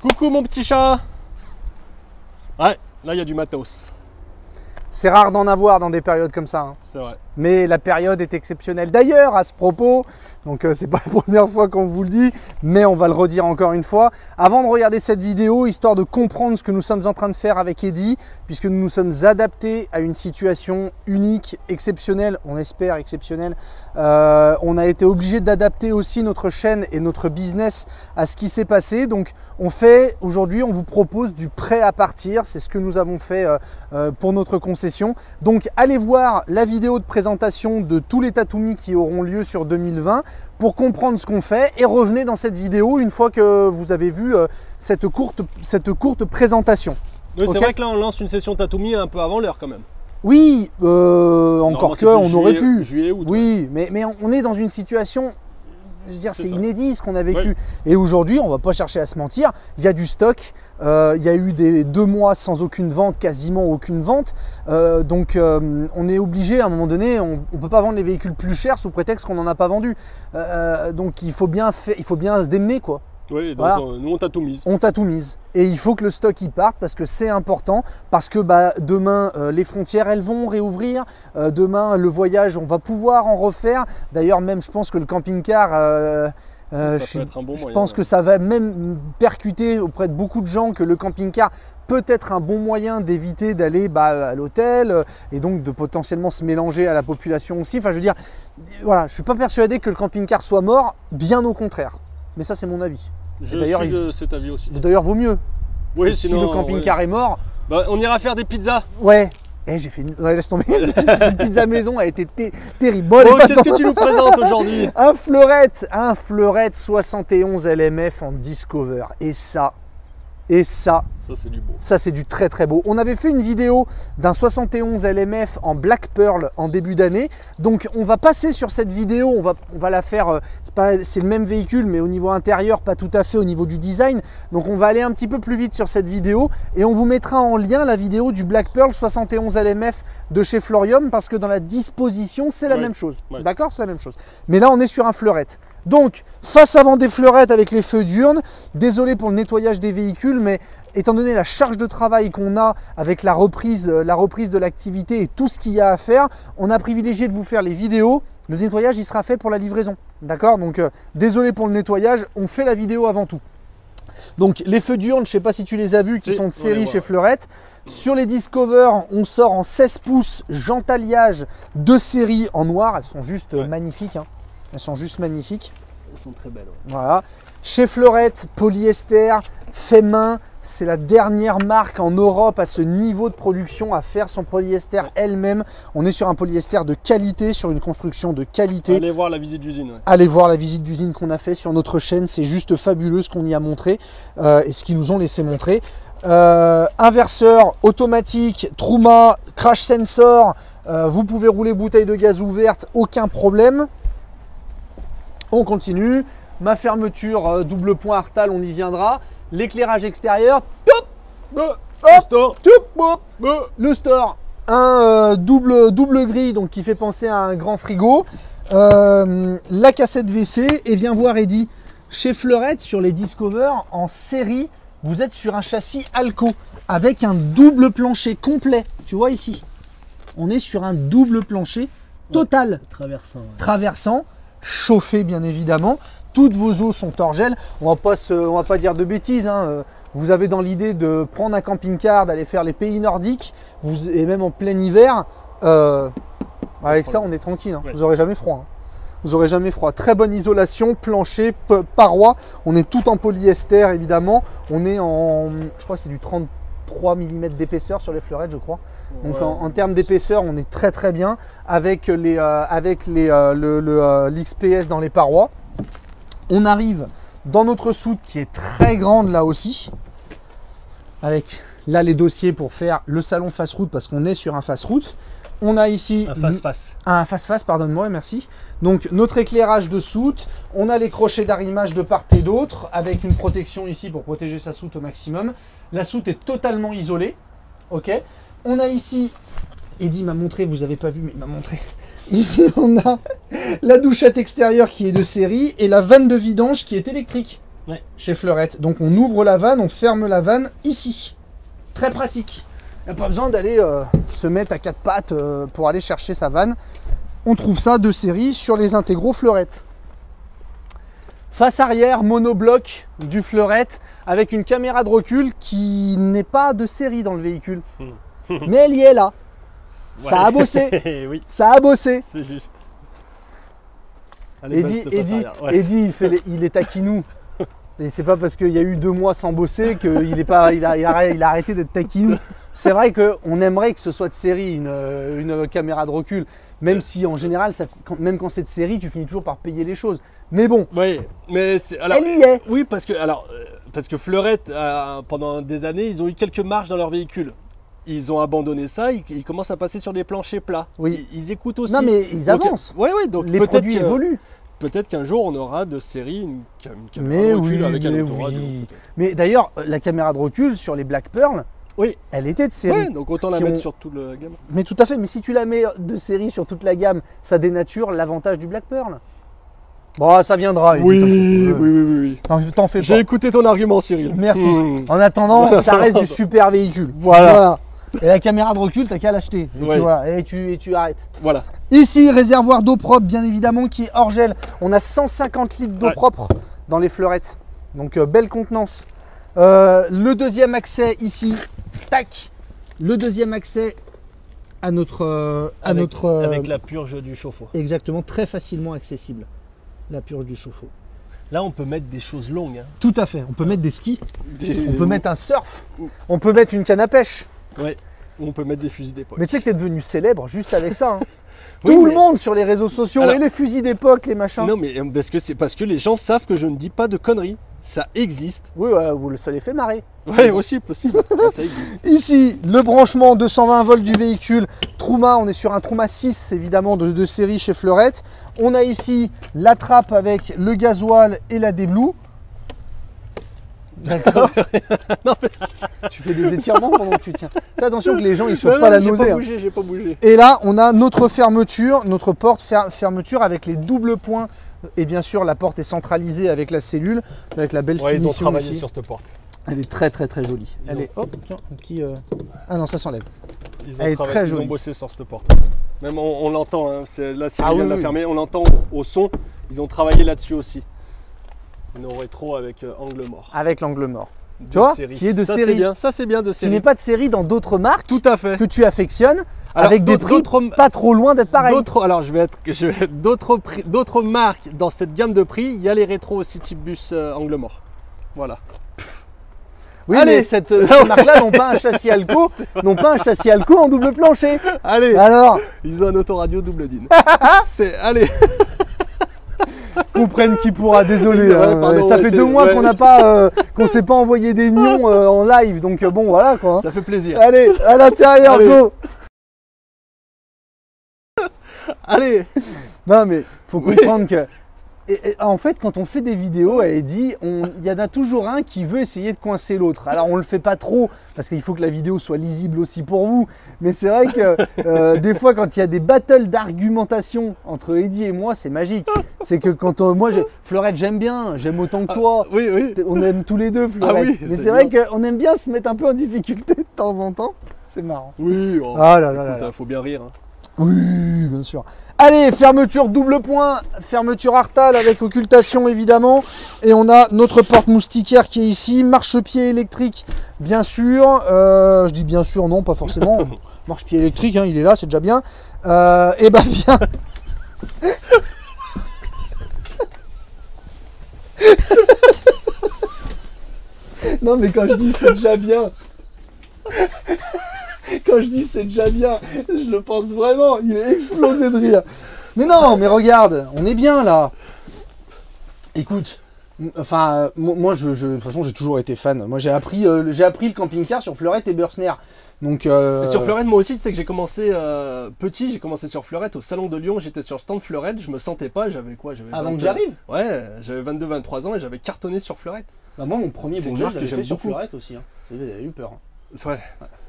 Coucou mon petit chat. Ouais, là il y a du matos. C'est rare d'en avoir dans des périodes comme ça. Hein. C'est vrai. Mais la période est exceptionnelle. D'ailleurs, à ce propos, donc c'est pas la première fois qu'on vous le dit, mais on va le redire encore une fois. Avant de regarder cette vidéo, histoire de comprendre ce que nous sommes en train de faire avec Eddy, puisque nous nous sommes adaptés à une situation unique, exceptionnelle, on espère exceptionnelle. On a été obligé d'adapter aussi notre chaîne et notre business à ce qui s'est passé. Donc on fait aujourd'hui, on vous propose du prêt à partir. C'est ce que nous avons fait pour notre concession. Donc allez voir la vidéo de présentation de tous les Tatoomi qui auront lieu sur 2020 pour comprendre ce qu'on fait et revenez dans cette vidéo une fois que vous avez vu cette courte présentation. Oui, c'est vrai que là on lance une session Tatoomi un peu avant l'heure quand même. Oui, encore que on aurait pu. Juillet, août, oui, mais on est dans une situation, je veux dire, c'est inédit ce qu'on a vécu. Oui. Et aujourd'hui, on va pas chercher à se mentir, il y a du stock, il y a eu 2 mois sans aucune vente, quasiment aucune vente. Donc on est obligé à un moment donné, on ne peut pas vendre les véhicules plus chers sous prétexte qu'on n'en a pas vendu. Donc il faut bien se démener quoi. Oui, donc voilà. Nous on t'a tout mise. On t'a tout mise. Et il faut que le stock y parte parce que c'est important, parce que demain les frontières elles vont réouvrir, demain le voyage on va pouvoir en refaire. D'ailleurs même je pense que le camping-car, je pense que ça va même percuter auprès de beaucoup de gens que le camping-car peut être un bon moyen d'éviter d'aller à l'hôtel et donc de potentiellement se mélanger à la population aussi. Enfin je veux dire, voilà, je ne suis pas persuadé que le camping-car soit mort, bien au contraire. Mais ça, c'est mon avis. D'ailleurs, cet avis aussi. D'ailleurs, vaut mieux. Oui, si le camping-car est mort. On ira faire des pizzas. Ouais. J'ai fait une. Ouais, laisse tomber. Une pizza maison a été terrible. Bon, qu'est-ce que tu nous présentes aujourd'hui? Un Fleurette 71 LMF en Discover. Et ça c'est du beau. Ça, c'est du très très beau. On avait fait une vidéo d'un 71 LMF en Black Pearl en début d'année. Donc, on va passer sur cette vidéo. On va la faire. C'est le même véhicule, mais au niveau intérieur, pas tout à fait au niveau du design. Donc, on va aller un petit peu plus vite sur cette vidéo. Et on vous mettra en lien la vidéo du Black Pearl 71 LMF de chez Florium. Parce que dans la disposition, c'est la même chose. Ouais. D'accord? C'est la même chose. Mais là, on est sur un Fleurette. Donc, face avant des fleurettes avec les feux diurnes, désolé pour le nettoyage des véhicules, mais étant donné la charge de travail qu'on a avec la reprise de l'activité et tout ce qu'il y a à faire, on a privilégié de vous faire les vidéos. Le nettoyage, il sera fait pour la livraison. D'accord? Donc, désolé pour le nettoyage, on fait la vidéo avant tout. Donc, les feux diurnes, je ne sais pas si tu les as vus, qui sont de série chez Fleurette. Sur les Discover, on sort en 16 pouces jantalliage de série en noir. Elles sont juste magnifiques. Hein. Elles sont juste magnifiques. Elles sont très belles. Ouais. Voilà. Chez Fleurette, polyester, fait main. C'est la dernière marque en Europe à ce niveau de production à faire son polyester elle-même. On est sur un polyester de qualité, sur une construction de qualité. Allez voir la visite d'usine. Ouais. Allez voir la visite d'usine qu'on a fait sur notre chaîne. C'est juste fabuleux ce qu'on y a montré et ce qu'ils nous ont laissé montrer. Inverseur automatique, Truma, crash sensor. Vous pouvez rouler bouteille de gaz ouverte, aucun problème. On continue. Ma fermeture double point Artal, on y viendra. L'éclairage extérieur, le store, un double grille donc qui fait penser à un grand frigo, la cassette WC et viens voir Eddy, chez Fleurette sur les Discover en série, vous êtes sur un châssis Alco avec un double plancher complet, tu vois ici, on est sur un double plancher total, traversant, chauffé bien évidemment. Toutes vos eaux sont hors gel. On va pas dire de bêtises. Hein. Vous avez dans l'idée de prendre un camping-car, d'aller faire les pays nordiques, et même en plein hiver. Avec ça, on est tranquille. Hein. Ouais. Vous n'aurez jamais froid. Hein. Vous n'aurez jamais froid. Très bonne isolation, plancher, parois. On est tout en polyester évidemment. On est en, je crois que c'est du 33 mm d'épaisseur sur les Fleurettes, je crois. Donc en termes d'épaisseur, on est très très bien avec l'XPS dans les parois. On arrive dans notre soute qui est très grande là aussi, avec là les dossiers pour faire le salon face-route parce qu'on est sur un face-route. On a ici un face-face, pardonne-moi, merci. Donc notre éclairage de soute, on a les crochets d'arrimage de part et d'autre avec une protection ici pour protéger sa soute au maximum. La soute est totalement isolée, ok. On a ici, Eddy m'a montré, vous n'avez pas vu mais il m'a montré. Ici, on a la douchette extérieure qui est de série et la vanne de vidange qui est électrique. chez Fleurette. Donc on ouvre la vanne, on ferme la vanne ici. Très pratique. Il n'y a pas besoin d'aller se mettre à quatre pattes pour aller chercher sa vanne. On trouve ça de série sur les intégraux Fleurette. Face arrière, monobloc du Fleurette avec une caméra de recul qui n'est pas de série dans le véhicule. Mais elle y est là. Ouais. Ça a bossé. Oui. Ça a bossé. C'est juste. Eddie, il est taquinou. Et c'est pas parce qu'il y a eu 2 mois sans bosser qu'il a arrêté d'être taquinou. C'est vrai qu'on aimerait que ce soit de série, une caméra de recul. Même si en général, même quand c'est de série, tu finis toujours par payer les choses. Mais bon, oui, mais alors, elle y est. Oui, parce que Fleurette, pendant des années, ils ont eu quelques marges dans leur véhicule. Ils ont abandonné ça, ils commencent à passer sur des planchers plats. Oui. Ils écoutent aussi. Non, mais ils avancent. Oui, donc les produits évoluent. Peut-être qu'un jour, on aura de série une caméra de recul avec un autoradio. Mais d'ailleurs, la caméra de recul sur les Black Pearl, oui, elle était de série. Oui, donc autant la mettre sur toute la gamme. Mais tout à fait, mais si tu la mets de série sur toute la gamme, ça dénature l'avantage du Black Pearl. Bon, ça viendra. Oui. T'en fais pas. J'ai écouté ton argument, Cyril. Merci. En attendant, ça reste du super véhicule. Voilà. Et la caméra de recul, t'as qu'à l'acheter. Et tu arrêtes. Voilà. Ici, réservoir d'eau propre, bien évidemment, qui est hors gel. On a 150 litres d'eau propre dans les Fleurettes. Donc, belle contenance. Le deuxième accès ici, tac. Le deuxième accès à notre... avec la purge du chauffe-eau. Exactement, très facilement accessible. La purge du chauffe-eau. Là, on peut mettre des choses longues. Hein. Tout à fait. On peut mettre des skis. On peut mettre un surf. On peut mettre une canne à pêche. Ouais. On peut mettre des fusils d'époque. Mais tu sais que tu es devenu célèbre juste avec ça. Hein. Tout le monde sur les réseaux sociaux et les fusils d'époque, les machins. Non, mais c'est parce que les gens savent que je ne dis pas de conneries. Ça existe. Oui, ça les fait marrer. Oui, aussi possible. Ça existe. Ici, le branchement 220 volts du véhicule. Truma, on est sur un Truma 6 évidemment de série chez Fleurette. On a ici la trappe avec le gasoil et la déblue. D'accord. Tu fais des étirements pendant que tu tiens. Fais attention que les gens ils chopent pas la nausée. J'ai pas bougé. Et là, on a notre fermeture, notre porte fermeture avec les doubles points. Et bien sûr, la porte est centralisée avec la cellule, avec la belle finition. Ils ont travaillé ici. sur cette porte. Elle est très jolie. Elle est, hop, tiens, un petit. Ah non, ça s'enlève. Elle est très jolie. Ils ont bossé sur cette porte. Même on l'entend. Hein, là, si on vient de la fermer, on l'entend au son. Ils ont travaillé là-dessus aussi. Nos rétro avec angle mort. Avec l'angle mort. Tu vois, qui est de série. Ça c'est bien de série. Qui n'est pas de série dans d'autres marques. Tout à fait. Que tu affectionnes. Alors, avec des prix pas trop loin d'être pareil. Alors je vais d'autres marques dans cette gamme de prix. Il y a les rétros aussi type bus angle mort. Voilà. Oui, allez, mais ces marques-là n'ont pas un châssis Alco, en double plancher. Allez. Alors, ils ont un autoradio double din. Allez. Comprenne qui pourra, désolé. Pardon, ça fait 2 mois qu'on n'a pas, qu'on s'est pas envoyé des nions en live, donc bon, voilà quoi. Ça fait plaisir. Allez, à l'intérieur, go. Allez. Non mais faut comprendre que, en fait, quand on fait des vidéos à Eddie, il y en a toujours un qui veut essayer de coincer l'autre. Alors on le fait pas trop parce qu'il faut que la vidéo soit lisible aussi pour vous. Mais c'est vrai que des fois, quand il y a des battles d'argumentation entre Eddie et moi, c'est magique. C'est que quand Fleurette, j'aime autant que toi. Oui. On aime tous les deux Fleurette. Mais c'est vrai qu'on aime bien se mettre un peu en difficulté de temps en temps. C'est marrant. Oui. Ah là là. Faut bien rire. Hein. Oui, bien sûr. Allez, fermeture double point, fermeture Artal avec occultation évidemment. Et on a notre porte moustiquaire qui est ici, marchepied électrique bien sûr. Je dis bien sûr, non, pas forcément. Marchepied électrique, hein, il est là, c'est déjà bien. Et bah viens. Non mais quand je dis c'est déjà bien. Quand je dis c'est déjà bien, je le pense vraiment, il est explosé de rire. Mais non, mais regarde, on est bien là. Écoute, enfin, moi, de toute façon, j'ai toujours été fan. Moi, j'ai appris le camping-car sur Fleurette et Bursner. Donc, sur Fleurette, moi aussi, tu sais que j'ai commencé petit, j'ai commencé sur Fleurette au salon de Lyon, j'étais sur stand Fleurette, je me sentais pas, j'avais quoi, avant que j'arrive. Ouais, j'avais 22-23 ans et j'avais cartonné sur Fleurette. Bah moi, mon premier Bourget, je l'avais fait sur Fleurette aussi. Hein. J'avais eu peur. Ouais,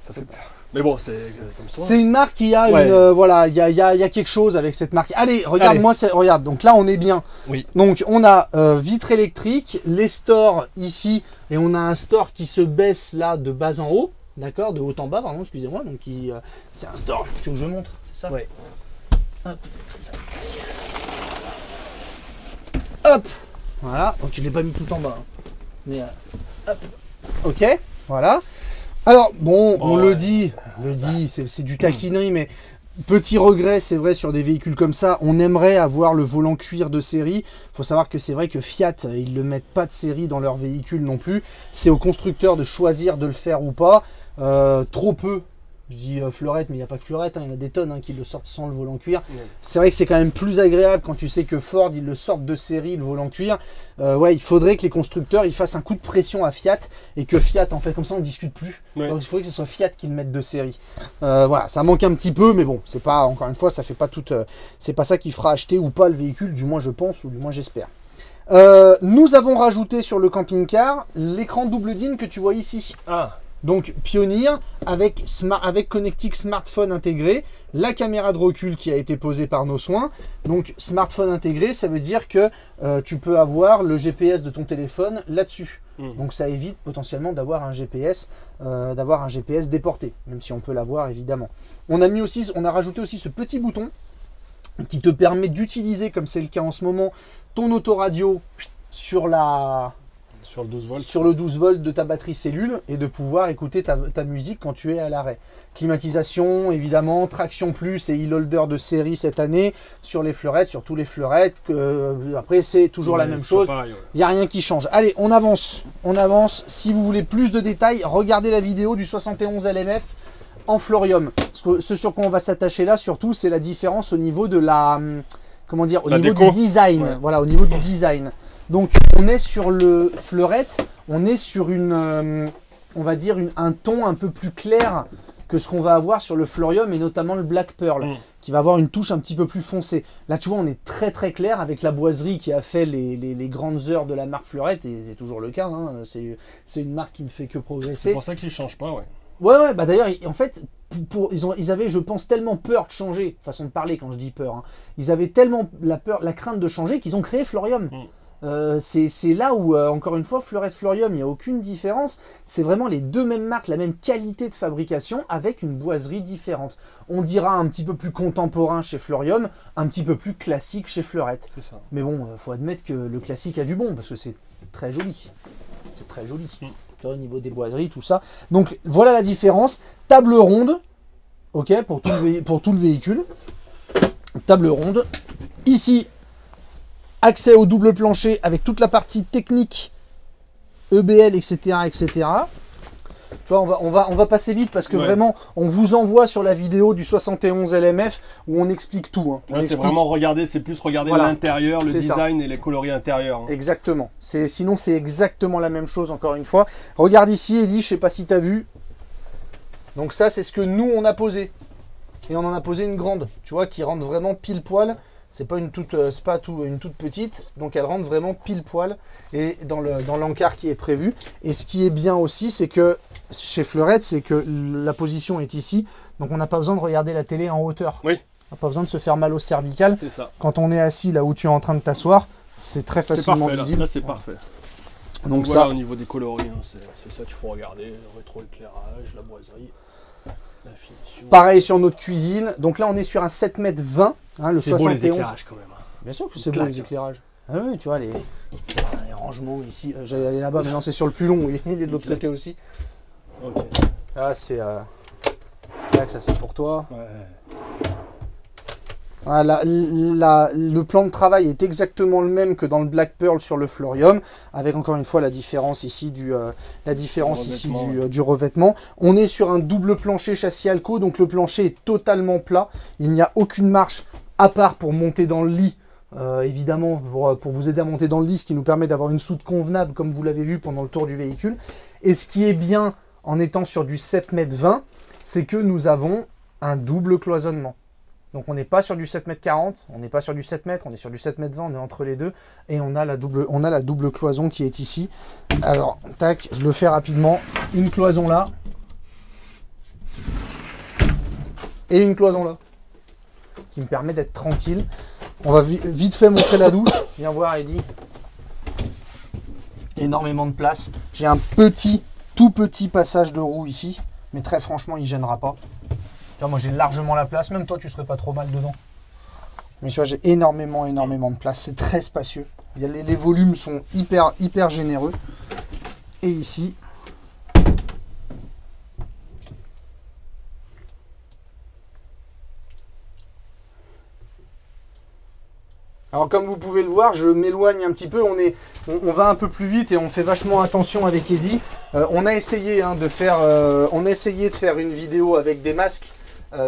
ça fait peur. Mais bon, c'est comme ça. C'est une marque qui a une... voilà, il y a quelque chose avec cette marque. Allez, regarde-moi, regarde. Donc là, on est bien. Oui. Donc, on a vitre électrique, les stores ici, et on a un store qui se baisse là de bas en haut. D'accord, de haut en bas, pardon, excusez-moi. Donc, c'est un store. Tu veux que je montre? C'est ça? Oui. Hop, comme ça. Hop. Voilà. Donc, je ne l'ai pas mis tout en bas. Hein. Mais, hop. Ok, voilà. Alors, bon, on le dit, c'est du taquinerie, mais petit regret, c'est vrai, sur des véhicules comme ça, on aimerait avoir le volant cuir de série. Il faut savoir que c'est vrai que Fiat, ils ne le mettent pas de série dans leur véhicule non plus. C'est au constructeur de choisir de le faire ou pas. Trop peu. Je dis fleurette, mais il n'y a pas que fleurette, hein, il y en a des tonnes qui le sortent sans le volant cuir. C'est vrai que c'est quand même plus agréable quand tu sais que Ford, ils le sortent de série, le volant cuir. Ouais, il faudrait que les constructeurs ils fassent un coup de pression à Fiat et que Fiat, en fait, comme ça, on ne discute plus. Ouais. Donc, il faudrait que ce soit Fiat qui le mette de série. Voilà, ça manque un petit peu, mais bon, c'est pas, encore une fois, ça fait pas toute. C'est pas ça qui fera acheter ou pas le véhicule, du moins je pense, ou du moins j'espère. Nous avons rajouté sur le camping-car l'écran double DIN que tu vois ici. Ah. Donc Pioneer avec connectique smartphone intégré, la caméra de recul qui a été posée par nos soins. Donc smartphone intégré, ça veut dire que tu peux avoir le GPS de ton téléphone là-dessus. Donc ça évite potentiellement d'avoir un GPS déporté, même si on peut l'avoir évidemment. On a rajouté aussi ce petit bouton qui te permet d'utiliser, comme c'est le cas en ce moment, ton autoradio sur le 12 volts de ta batterie cellule et de pouvoir écouter ta musique quand tu es à l'arrêt. Climatisation, évidemment, traction plus et e-holder de série cette année sur les fleurettes, sur tous les fleurettes. Après, c'est toujours la même chose. Il n'y a rien qui change. Allez, on avance. On avance. Si vous voulez plus de détails, regardez la vidéo du 71 LMF en Fleurium. Ce sur quoi on va s'attacher là, surtout, c'est la différence au niveau de la... Comment dire? Au niveau du design. Ouais. Voilà, au niveau du design. Donc on est sur le fleurette, on est sur on va dire un ton un peu plus clair que ce qu'on va avoir sur le Fleurium et notamment le Black Pearl, qui va avoir une touche un petit peu plus foncée. Là tu vois, on est très très clair avec la boiserie qui a fait les grandes heures de la marque Fleurette, et c'est toujours le cas, hein. C'est une marque qui ne fait que progresser. C'est pour ça qu'ils ne changent pas, ouais. Ouais, bah d'ailleurs, en fait, ils avaient, je pense, tellement peur de changer, façon de parler quand je dis peur, hein. Ils avaient tellement la crainte de changer qu'ils ont créé Fleurium. C'est là où, encore une fois, Fleurette Fleurium, il n'y a aucune différence. C'est vraiment les deux mêmes marques, la même qualité de fabrication avec une boiserie différente. On dira un petit peu plus contemporain chez Fleurium, un petit peu plus classique chez Fleurette. Mais bon, faut admettre que le classique a du bon parce que c'est très joli. C'est très joli. Au niveau des boiseries, tout ça. Donc voilà la différence. Table ronde, ok, pour tout le véhicule. Table ronde. Ici, accès au double plancher avec toute la partie technique, EBL, etc., etc. Tu vois, on va passer vite parce que vraiment, on vous envoie sur la vidéo du 71 LMF où on explique tout. Hein. Ouais, c'est vraiment regarder, c'est plus regarder l'intérieur, le design et les coloris intérieurs. Hein. Exactement. Sinon, c'est exactement la même chose, encore une fois. Regarde ici, Eddie, je sais pas si tu as vu. Donc ça, c'est ce que nous, on a posé. Et on en a posé une grande, tu vois, qui rentre vraiment pile poil. C'est pas une toute petite, donc elle rentre vraiment pile poil et dans l'encart qui est prévu. Et ce qui est bien aussi, c'est que chez Fleurette, c'est que la position est ici, donc on n'a pas besoin de regarder la télé en hauteur. Oui. On n'a pas besoin de se faire mal au cervical. C'est ça. Quand on est assis là où tu es en train de t'asseoir, c'est très facilement visible. Là c'est parfait. Donc voilà, ça, au niveau des coloris, hein, c'est ça qu'il faut regarder, le rétroéclairage, la boiserie. Pareil sur notre cuisine. Donc là, on est sur un 7,20 m, hein, le 71. C'est beau les éclairages quand même. Bien sûr que c'est beau les éclairages. Ah oui, tu vois, les rangements ici. J'allais aller là-bas, mais non, c'est sur le plus long. Il est de l'autre côté aussi. Ok. Là, c'est... ça, c'est pour toi. Ouais. Voilà, le plan de travail est exactement le même que dans le Black Pearl sur le Fleurium, avec encore une fois la différence ici du revêtement. On est sur un double plancher châssis Alco, donc le plancher est totalement plat. Il n'y a aucune marche à part pour monter dans le lit. Évidemment, pour vous aider à monter dans le lit, ce qui nous permet d'avoir une soute convenable, comme vous l'avez vu pendant le tour du véhicule. Et ce qui est bien en étant sur du 7,20 m, c'est que nous avons un double cloisonnement. Donc on n'est pas sur du 7,40 m, on n'est pas sur du 7 m, on est sur du 7,20 m, on est entre les deux. Et on a la double cloison qui est ici. Alors, tac, je le fais rapidement. Une cloison là. Et une cloison là, qui me permet d'être tranquille. On va vite fait montrer la douche. Viens voir Eddy. Énormément de place. J'ai un tout petit passage de roue ici. Mais très franchement, il ne gênera pas. Moi, j'ai largement la place. Même toi, tu serais pas trop mal dedans. Mais tu vois, j'ai énormément de place. C'est très spacieux. Les volumes sont hyper généreux. Et ici, alors comme vous pouvez le voir, je m'éloigne un petit peu, on va un peu plus vite et on fait vachement attention avec Eddy. On a essayé de faire une vidéo avec des masques.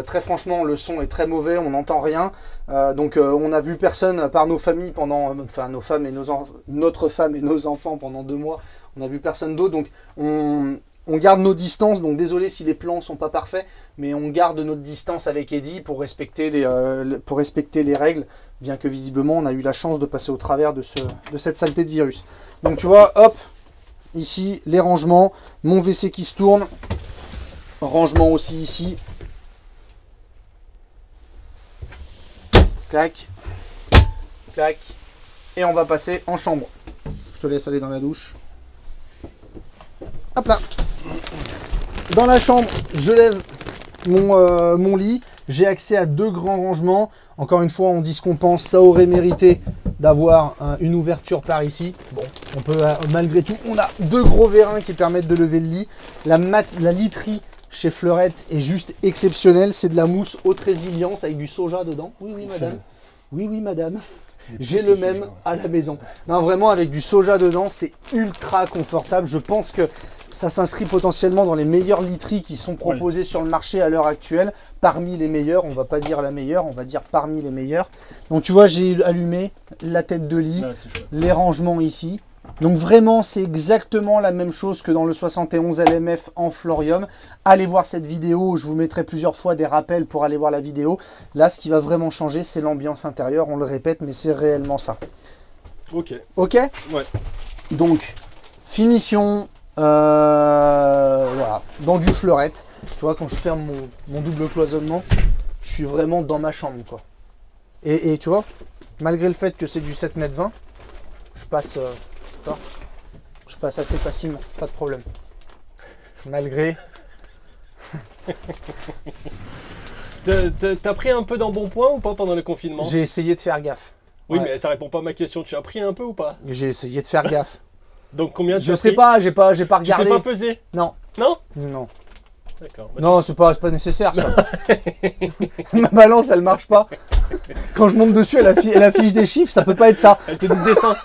Très franchement, le son est très mauvais, on n'entend rien. Donc on n'a vu personne par nos familles pendant, enfin notre femme et nos enfants pendant 2 mois. On n'a vu personne d'autre, donc on garde nos distances. Donc désolé si les plans sont pas parfaits, mais on garde notre distance avec Eddy pour respecter les règles. Bien que visiblement on a eu la chance de passer au travers de cette saleté de virus. Donc tu vois, hop, ici les rangements, mon WC qui se tourne, rangement aussi ici. Clac, clac, et on va passer en chambre. Je te laisse aller dans la douche. Hop là. Dans la chambre, je lève mon lit. J'ai accès à 2 grands rangements. Encore une fois, on dit ce qu'on pense. Ça aurait mérité d'avoir une ouverture par ici. Bon, on peut malgré tout. On a 2 gros vérins qui permettent de lever le lit. La literie chez Fleurette est juste exceptionnelle. C'est de la mousse haute résilience avec du soja dedans. Oui, oui, madame. Oui, oui, madame. J'ai le même à la maison. Non, vraiment, avec du soja dedans, c'est ultra confortable. Je pense que ça s'inscrit potentiellement dans les meilleures literies qui sont proposées sur le marché à l'heure actuelle. Parmi les meilleures, on va pas dire la meilleure, on va dire parmi les meilleures. Donc tu vois, j'ai allumé la tête de lit, les rangements ici. Donc vraiment, c'est exactement la même chose que dans le 71 LMF en Florium. Allez voir cette vidéo, je vous mettrai plusieurs fois des rappels pour aller voir la vidéo. Là, ce qui va vraiment changer, c'est l'ambiance intérieure. On le répète, mais c'est réellement ça. Ok. Ok. Ouais. Donc, finition, voilà, dans du Fleurette. Tu vois, quand je ferme mon double cloisonnement, je suis vraiment dans ma chambre, quoi. Et tu vois, malgré le fait que c'est du 7,20 m, je passe assez facilement, pas de problème. Malgré... T'as pris un peu d'embonpoint ou pas pendant le confinement? J'ai essayé de faire gaffe. Oui, mais ça répond pas à ma question. Tu as pris un peu ou pas? J'ai essayé de faire gaffe. Donc combien tu as pris? Je sais pas, j'ai pas regardé. Tu t'es pas pesé? Non. Non? Non. D'accord. Non, c'est pas nécessaire ça. Ma balance, elle marche pas. Quand je monte dessus, elle affiche des chiffres, ça peut pas être ça. Elle te dit descends.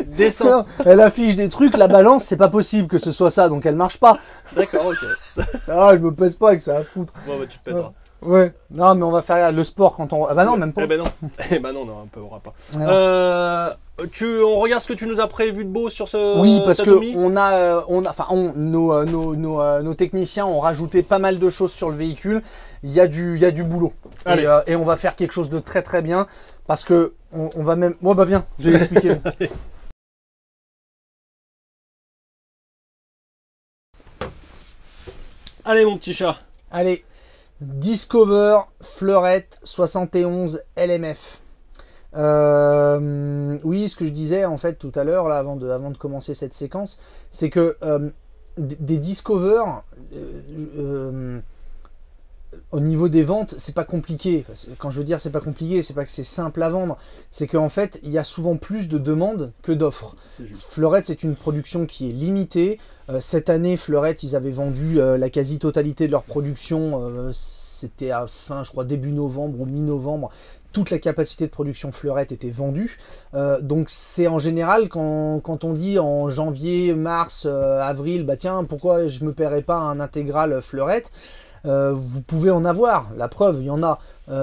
Descends. Elle affiche des trucs, la balance, c'est pas possible que ce soit ça, donc elle marche pas. D'accord, ok. Ah, je me pèse pas avec ça à foutre. Bon, bah tu te pèseras. Ouais. Non, mais on va faire le sport quand on... Ah bah non, même pas. Eh ben non. Eh ben non, on aura pas. On regarde ce que tu nous as prévu de beau sur ce... Oui, parce que nos techniciens ont rajouté pas mal de choses sur le véhicule. Il y a du boulot. Et on va faire quelque chose de très très bien. Parce que on va même... Bah viens, je vais l'expliquer. Allez mon petit chat. Allez. Discover Fleurette 71 LMF. Oui, ce que je disais en fait tout à l'heure, là, avant de commencer cette séquence, c'est que des Discover, au niveau des ventes, c'est pas compliqué. Quand je veux dire c'est pas compliqué, c'est pas que c'est simple à vendre, c'est qu'en fait, il y a souvent plus de demandes que d'offres. Fleurette, c'est une production qui est limitée. Cette année, Fleurette, ils avaient vendu la quasi-totalité de leur production. C'était à fin, je crois, début novembre ou mi-novembre. Toute la capacité de production Fleurette était vendue. Donc c'est en général, quand on dit en janvier, mars, avril, bah tiens, pourquoi je me paierais pas un intégral Fleurette? Vous pouvez en avoir, la preuve, il y en a.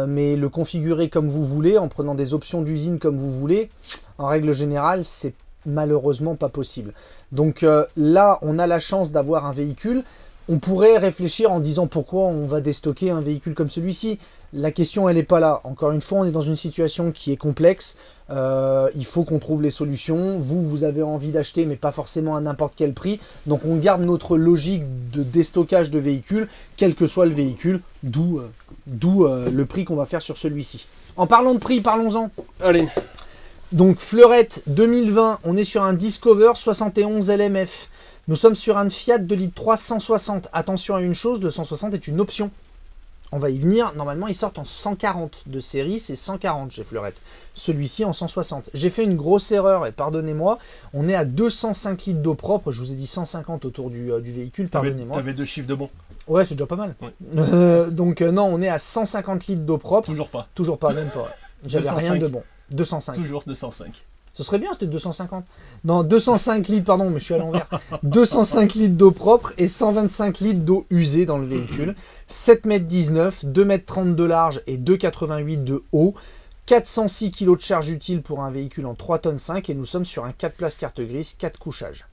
Mais le configurer comme vous voulez, en prenant des options d'usine comme vous voulez, en règle générale, c'est malheureusement pas possible. Donc là, on a la chance d'avoir un véhicule. On pourrait réfléchir en disant pourquoi on va déstocker un véhicule comme celui-ci. La question, elle n'est pas là. Encore une fois, on est dans une situation qui est complexe. Il faut qu'on trouve les solutions. Vous avez envie d'acheter, mais pas forcément à n'importe quel prix. Donc on garde notre logique de déstockage de véhicules, quel que soit le véhicule. D'où D'où le prix qu'on va faire sur celui-ci. En parlant de prix, parlons-en. Allez. Donc Fleurette 2020, on est sur un Discover 71 LMF. Nous sommes sur un Fiat 2 litres 360. Attention à une chose, le 160 est une option. On va y venir. Normalement, ils sortent en 140 de série. C'est 140 chez Fleurette. Celui-ci en 160. J'ai fait une grosse erreur et pardonnez-moi. On est à 205 litres d'eau propre. Je vous ai dit 150 autour du véhicule. Pardonnez-moi. T'avais 2 chiffres de bon. Ouais, c'est déjà pas mal. Ouais. Donc non, on est à 150 litres d'eau propre. Toujours pas. Toujours pas, même pas. J'avais rien de bon. 205. Toujours 205. Ce serait bien, c'était 250. Non, 205 litres, pardon, mais je suis à l'envers. 205 litres d'eau propre et 125 litres d'eau usée dans le véhicule. 7,19 m, 2,30 m de large et 2,88 m de haut. 406 kg de charge utile pour un véhicule en 3,5 tonnes et nous sommes sur un 4 places carte grise, 4 couchages.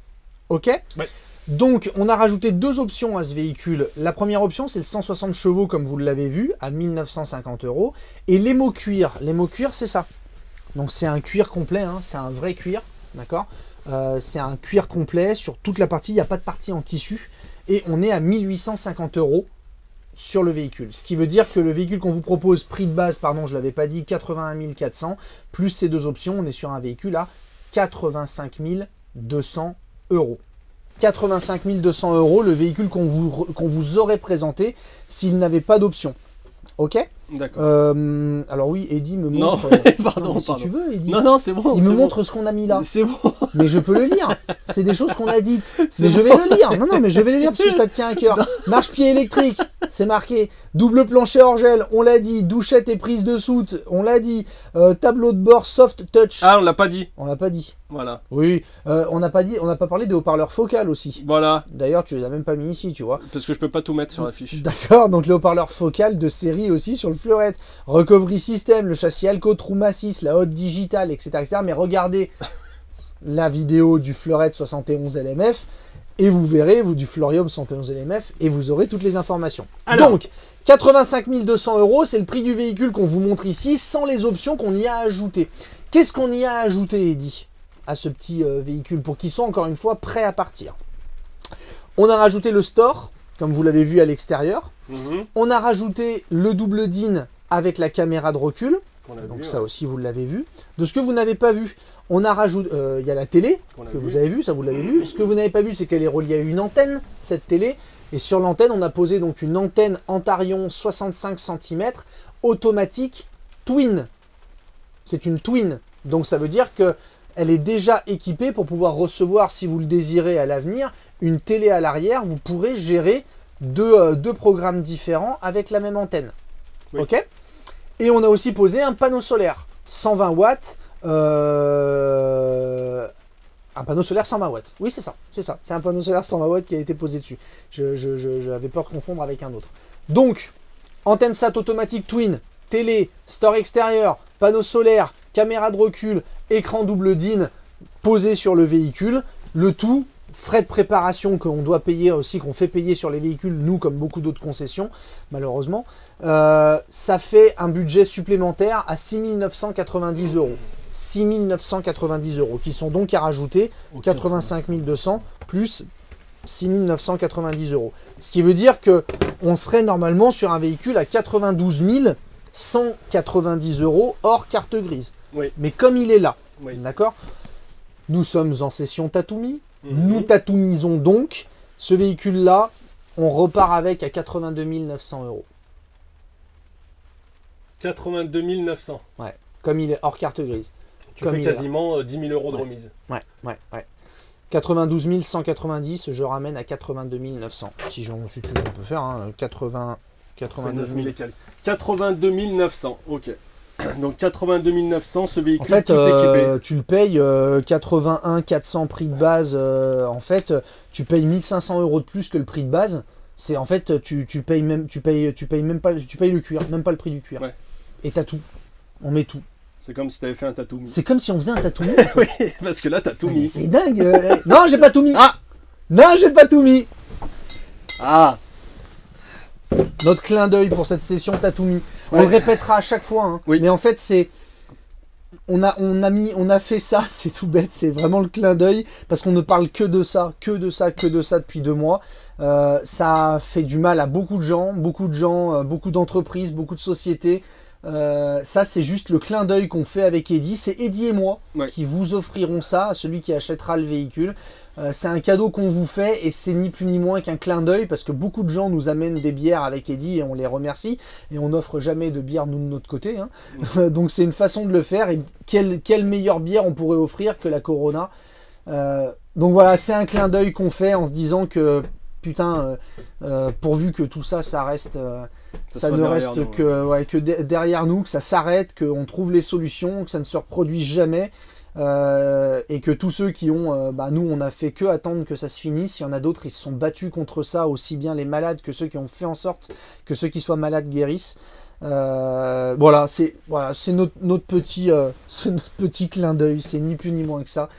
Ok? Ouais. Donc, on a rajouté 2 options à ce véhicule. La première option, c'est le 160 chevaux, comme vous l'avez vu, à 1 950 €. Et l'émo cuir. L'émo cuir, c'est ça. Donc c'est un cuir complet, hein, c'est un vrai cuir, d'accord. C'est un cuir complet sur toute la partie, il n'y a pas de partie en tissu. Et on est à 1 850 € sur le véhicule. Ce qui veut dire que le véhicule qu'on vous propose, prix de base, pardon, je ne l'avais pas dit, 81 400, plus ces 2 options, on est sur un véhicule à 85 200 €. 85 200 € le véhicule qu'on vous aurait présenté s'il n'avait pas d'option. Ok. D'accord. Alors oui, Eddy me montre... Non, pardon, si tu veux, Eddy. Non, c'est bon. Il me montre ce qu'on a mis là. C'est bon. Mais je peux le lire. C'est des choses qu'on a dites. Mais je vais le lire. Non, mais je vais le lire parce que ça te tient à cœur. Marche-pied électrique, c'est marqué. Double plancher hors gel, on l'a dit. Douchette et prise de soute, on l'a dit. Tableau de bord soft touch. Ah, on l'a pas dit. On l'a pas dit. Voilà. Oui, on n'a pas parlé des haut-parleurs focales aussi. Voilà. D'ailleurs, tu les as même pas mis ici, tu vois. Parce que je peux pas tout mettre sur la fiche. D'accord, donc les haut-parleurs focales de série aussi sur le Fleurette. Recovery system, le châssis Alco, trou massif, la haute digitale, etc. Mais regardez la vidéo du Fleurette 71 LMF et vous verrez, vous du Florium 71 LMF, et vous aurez toutes les informations. Alors, donc, 85 200 €, c'est le prix du véhicule qu'on vous montre ici, sans les options qu'on y a ajoutées. Qu'est-ce qu'on y a ajouté, Eddy, à ce petit véhicule, pour qu'il soit encore une fois prêt à partir? On a rajouté le store, comme vous l'avez vu à l'extérieur. On a rajouté le double DIN avec la caméra de recul. Donc ça aussi, vous l'avez vu. De ce que vous n'avez pas vu, on a rajouté... Il y a la télé que vous avez vu, ça vous l'avez vu. Ce que vous n'avez pas vu, c'est qu'elle est reliée à une antenne, cette télé. Et sur l'antenne, on a posé donc une antenne Antarion 65 cm automatique twin. C'est une twin. Donc ça veut dire qu'elle est déjà équipée pour pouvoir recevoir, si vous le désirez à l'avenir, une télé à l'arrière. Vous pourrez gérer deux programmes différents avec la même antenne. Oui. Ok. Et on a aussi posé un panneau solaire 120 watts. Un panneau solaire 120 watts. Oui, c'est ça. C'est ça. C'est un panneau solaire 120 watts qui a été posé dessus. J'avais peur de confondre avec un autre. Donc, antenne SAT automatique twin, télé, store extérieur, panneau solaire, caméra de recul, écran double DIN posé sur le véhicule. Le tout, frais de préparation qu'on doit payer aussi, qu'on fait payer sur les véhicules, nous, comme beaucoup d'autres concessions, malheureusement. Ça fait un budget supplémentaire à 6 990 €. 6 990 €, qui sont donc à rajouter 85 200 plus 6 990 €. Ce qui veut dire qu'on serait normalement sur un véhicule à 92 190 € hors carte grise. Oui. Mais comme il est là, oui. D'accord, nous sommes en session Tatoumi. Nous tatoumisons donc ce véhicule-là. On repart avec à 82 900 €. 82 900. Ouais, comme il est hors carte grise. Tu fais quasiment 10 000 € de remise. Ouais. 92 190, je ramène à 82 900. Si tu veux, on peut faire 82 000. 82 900, ok. Donc 82 900, ce véhicule en fait, tout équipé. Tu le payes 81 400 prix de base. En fait, tu payes 1500 € de plus que le prix de base. C'est en fait, tu payes même pas, tu payes le cuir, même pas le prix du cuir. Ouais. Et t'as tout. On met tout. C'est comme si tu avais fait un Tatoumi. C'est comme si on faisait un Tatoumi. Oui, parce que là, t'as tout mis. C'est dingue. Non, j'ai pas tout mis. Ah, non, j'ai pas tout mis. Ah. Notre clin d'œil pour cette session Tatoumi. On le répétera à chaque fois. Hein. Oui. Mais en fait, c'est... on a fait ça, c'est tout bête, c'est vraiment le clin d'œil, parce qu'on ne parle que de ça depuis 2 mois. Ça fait du mal à beaucoup de gens, beaucoup d'entreprises, beaucoup de sociétés. Ça, c'est juste le clin d'œil qu'on fait avec Eddy. C'est Eddy et moi qui vous offriront ça à celui qui achètera le véhicule. C'est un cadeau qu'on vous fait et c'est ni plus ni moins qu'un clin d'œil parce que beaucoup de gens nous amènent des bières avec Eddy et on les remercie et on n'offre jamais de bière nous de notre côté. Hein. Donc c'est une façon de le faire et quelle meilleure bière on pourrait offrir que la Corona. Donc voilà, c'est un clin d'œil qu'on fait en se disant que putain, pourvu que tout ça, ça reste, ça ne reste nous, que derrière nous, que ça s'arrête, qu'on trouve les solutions, que ça ne se reproduise jamais. Et que tous ceux qui ont, nous on a fait que attendre que ça se finisse, il y en a d'autres, ils se sont battus contre ça, aussi bien les malades que ceux qui ont fait en sorte que ceux qui soient malades guérissent. Voilà, c'est notre petit clin d'œil, c'est ni plus ni moins que ça.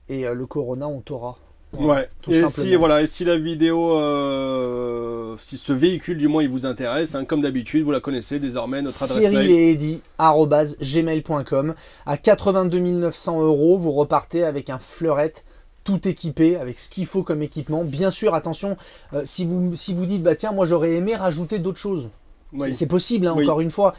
Et le Corona, on t'aura. Ouais, et si la vidéo, si ce véhicule du moins il vous intéresse, hein, comme d'habitude, vous la connaissez désormais, notre adresse mail. cyrileddy@gmail.com. À 82 900 €, vous repartez avec un Fleurette tout équipé, avec ce qu'il faut comme équipement. Bien sûr, attention, si vous dites, bah tiens, moi j'aurais aimé rajouter d'autres choses. Oui. C'est possible, hein, encore une fois.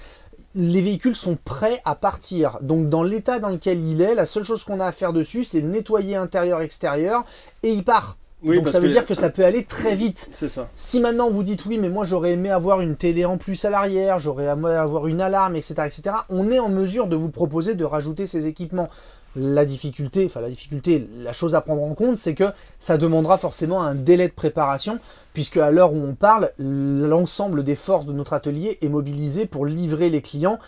Les véhicules sont prêts à partir. Donc dans l'état dans lequel il est, la seule chose qu'on a à faire dessus, c'est nettoyer intérieur-extérieur et il part. Oui, donc ça veut dire que ça peut aller très vite. C'est ça. Si maintenant vous dites oui, mais moi j'aurais aimé avoir une télé en plus à l'arrière, j'aurais aimé avoir une alarme, etc., etc., on est en mesure de vous proposer de rajouter ces équipements. La chose à prendre en compte, c'est que ça demandera forcément un délai de préparation, puisque à l'heure où on parle, l'ensemble des forces de notre atelier est mobilisé pour livrer les clients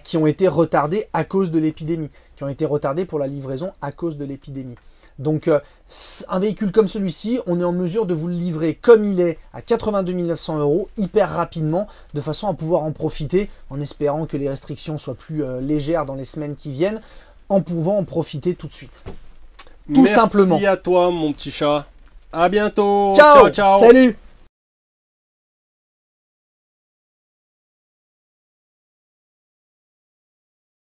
qui ont été retardés à cause de l'épidémie, qui ont été retardés pour la livraison à cause de l'épidémie. Donc un véhicule comme celui-ci, on est en mesure de vous le livrer comme il est à 82 900 €, hyper rapidement, de façon à pouvoir en profiter, en espérant que les restrictions soient plus légères dans les semaines qui viennent, en pouvant en profiter tout de suite. Tout simplement. Merci à toi, mon petit chat. À bientôt. Ciao, ciao. Salut.